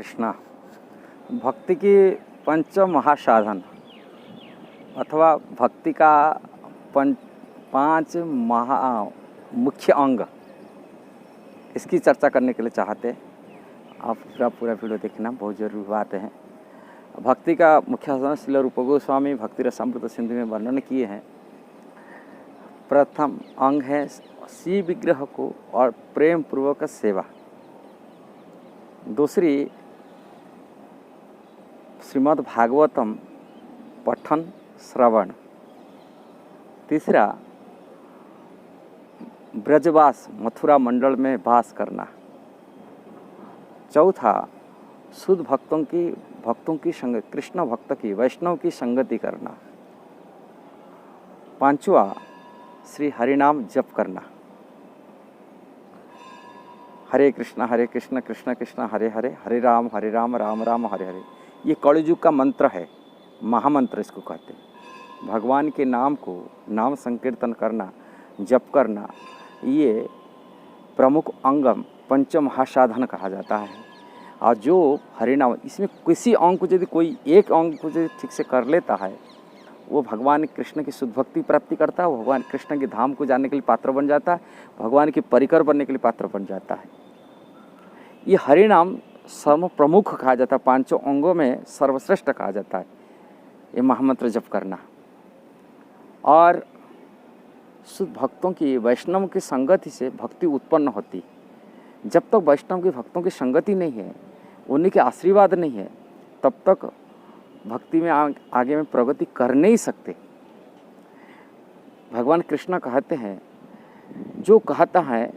कृष्णा भक्ति की पंच महासाधन अथवा भक्ति का पांच महा मुख्य अंग, इसकी चर्चा करने के लिए चाहते हैं। आप पूरा वीडियो देखना, बहुत जरूरी बात है। भक्ति का मुख्य साधन श्रील रूप गोस्वामी भक्ति रसामृत सिंधु में वर्णन किए हैं। प्रथम अंग है श्री विग्रह को और प्रेम पूर्वक सेवा। दूसरी श्रीमद् भागवतम पठन श्रवण। तीसरा ब्रजवास मथुरा मंडल में वास करना। चौथा शुद्ध भक्तों की संगति, कृष्ण भक्त की वैष्णव की संगति करना। पांचवा श्री हरिनाम जप करना। हरे कृष्ण कृष्ण कृष्ण हरे हरे, हरे राम राम राम हरे हरे। ये कलियुग का मंत्र है, महामंत्र इसको कहते हैं। भगवान के नाम को नाम संकीर्तन करना, जप करना, ये प्रमुख अंगम पंच महासाधन कहा जाता है। और जो हरिनाम, इसमें किसी अंग को यदि कोई एक अंग को यदि ठीक से कर लेता है, वो भगवान कृष्ण की शुद्ध भक्ति प्राप्ति करता है, वो भगवान कृष्ण के धाम को जानने के लिए पात्र बन जाता है, भगवान के परिकर बनने के लिए पात्र बन जाता है। ये हरिनाम सर्व प्रमुख कहा जाता है, पांचों अंगों में सर्वश्रेष्ठ कहा जाता है ये महामंत्र जप करना। और शुद्ध भक्तों की वैष्णव की संगति से भक्ति उत्पन्न होती। जब तक वैष्णव की भक्तों की संगति नहीं है, उन्हीं के आशीर्वाद नहीं है, तब तक भक्ति में आगे में प्रगति कर नहीं सकते। भगवान कृष्ण कहते हैं, जो कहता है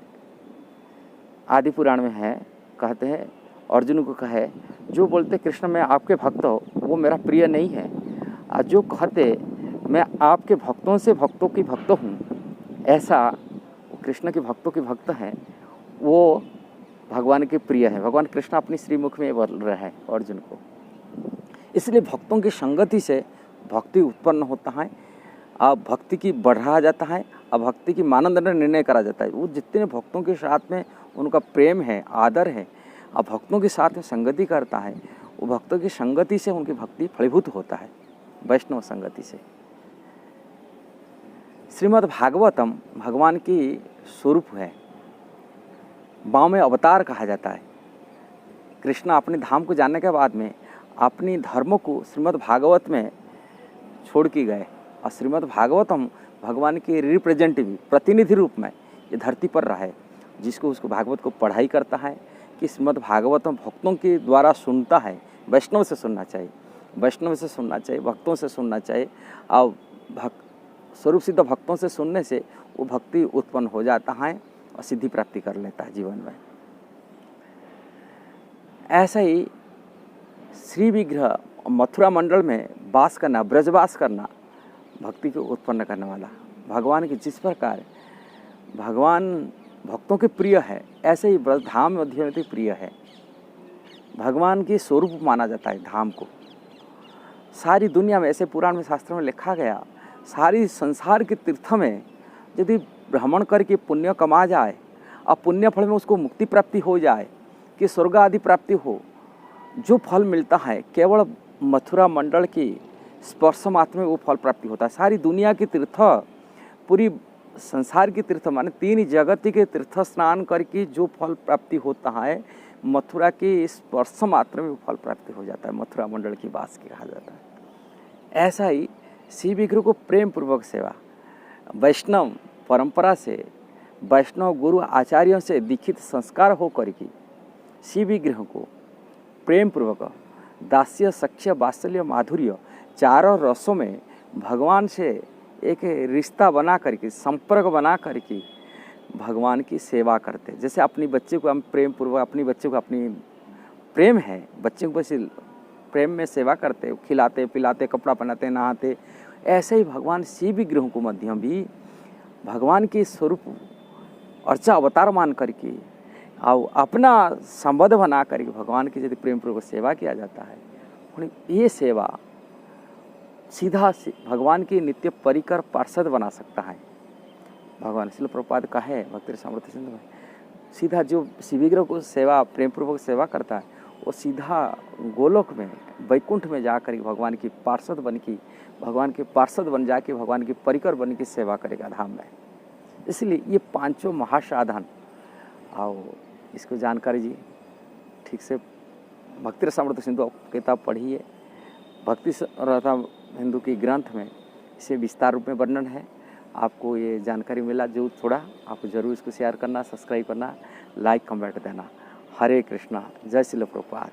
आदि पुराण में है, कहते हैं अर्जुन को कहे, जो बोलते कृष्ण मैं आपके भक्त हो वो मेरा प्रिय नहीं है, और जो कहते मैं आपके भक्तों से भक्तों की भक्त हूँ, ऐसा कृष्ण के भक्तों के भक्त हैं, वो भगवान के प्रिय है। भगवान कृष्ण अपनी श्रीमुख में बोल रहे हैं अर्जुन को। इसलिए भक्तों की संगति से भक्ति उत्पन्न होता है, और भक्ति की बढ़ाया जाता है, और भक्ति की मानदंड निर्णय करा जाता है। वो जितने भक्तों के साथ में उनका प्रेम है, आदर है, और भक्तों के साथ में संगति करता है, वो भक्तों की संगति से उनकी भक्ति फलीभूत होता है, वैष्णव संगति से। श्रीमद् भागवतम भगवान की स्वरूप है, वामन अवतार कहा जाता है। कृष्ण अपने धाम को जानने के बाद में अपनी धर्म को श्रीमद् भागवत में छोड़ के गए, और श्रीमद् भागवतम भगवान के रिप्रेजेंटेटिव प्रतिनिधि रूप में ये धरती पर रहा है। जिसको उसको भागवत को पढ़ाई करता है कि श्रीमद् भागवतम भक्तों के द्वारा सुनता है, वैष्णव से सुनना चाहिए, वैष्णव से सुनना चाहिए, भक्तों से सुनना चाहिए। और स्वरूप सिद्ध भक्तों से सुनने से वो भक्ति उत्पन्न हो जाता है और सिद्धि प्राप्ति कर लेता है जीवन में। ऐसा ही श्री विग्रह मथुरा मंडल में वास करना, ब्रजवास करना, भक्ति को उत्पन्न करने वाला। भगवान की जिस प्रकार भगवान भक्तों के प्रिय है, ऐसे ही धाम मध्य में प्रिय है। भगवान के स्वरूप माना जाता है धाम को। सारी दुनिया में, ऐसे पुराण में शास्त्रों में लिखा गया, सारी संसार के तीर्थ में यदि भ्रमण करके पुण्य कमा जाए और पुण्य फल में उसको मुक्ति प्राप्ति हो जाए, कि स्वर्ग आदि प्राप्ति हो, जो फल मिलता है केवल मथुरा मंडल की स्पर्श मात्र में वो फल प्राप्ति होता है। सारी दुनिया की तीर्थ, पूरी संसार की तीर्थ माने तीन जगत के तीर्थ स्नान करके जो फल प्राप्ति होता है, मथुरा की स्पर्श मात्र में वो फल प्राप्ति हो जाता है। मथुरा मंडल की वास की कहा जाता है। ऐसा ही श्री विग्रह को प्रेम पूर्वक सेवा, वैष्णव परंपरा से, वैष्णव गुरु आचार्यों से दीक्षित संस्कार हो करके श्री विग्रह को प्रेम पूर्वक दास्य सख्य वात्सल्य माधुर्य चारों रसों में भगवान से एक रिश्ता बना करके, संपर्क बना करके भगवान की सेवा करते। जैसे अपनी बच्चे को हम प्रेम पूर्वक, अपनी बच्चे को अपनी प्रेम है, बच्चे को बस प्रेम में सेवा करते, खिलाते पिलाते, कपड़ा पहनाते, नहाते, ऐसे ही भगवान श्री विग्रहों को मध्यम भी भगवान के स्वरूप अर्चा अवतार मान करके और अपना संबंध बना करके भगवान की यदि प्रेम पूर्वक सेवा किया जाता है, ये सेवा सीधा भगवान की नित्य परिकर पार्षद बना सकता है। भगवान श्रील प्रभुपाद का है भक्ति रसामृत सिंधु में, सीधा जो शिव विग्रह को सेवा प्रेम पूर्वक सेवा करता है वो सीधा गोलोक में वैकुंठ में जाकर भगवान की पार्षद बन की भगवान के पार्षद बन जाके भगवान की परिकर बन की सेवा करेगा धाम में। इसलिए ये पांचों महासाधन और इसको जानकारी जी ठीक से भक्ति रसामृत सिंधु किताब पढ़िए। भक्ति रसामृत के ग्रंथ में इसे विस्तार रूप में वर्णन है। आपको ये जानकारी मिला जो थोड़ा, आपको जरूर इसको शेयर करना, सब्सक्राइब करना, लाइक कमेंट देना। हरे कृष्णा, जय श्रील प्रभुपाद।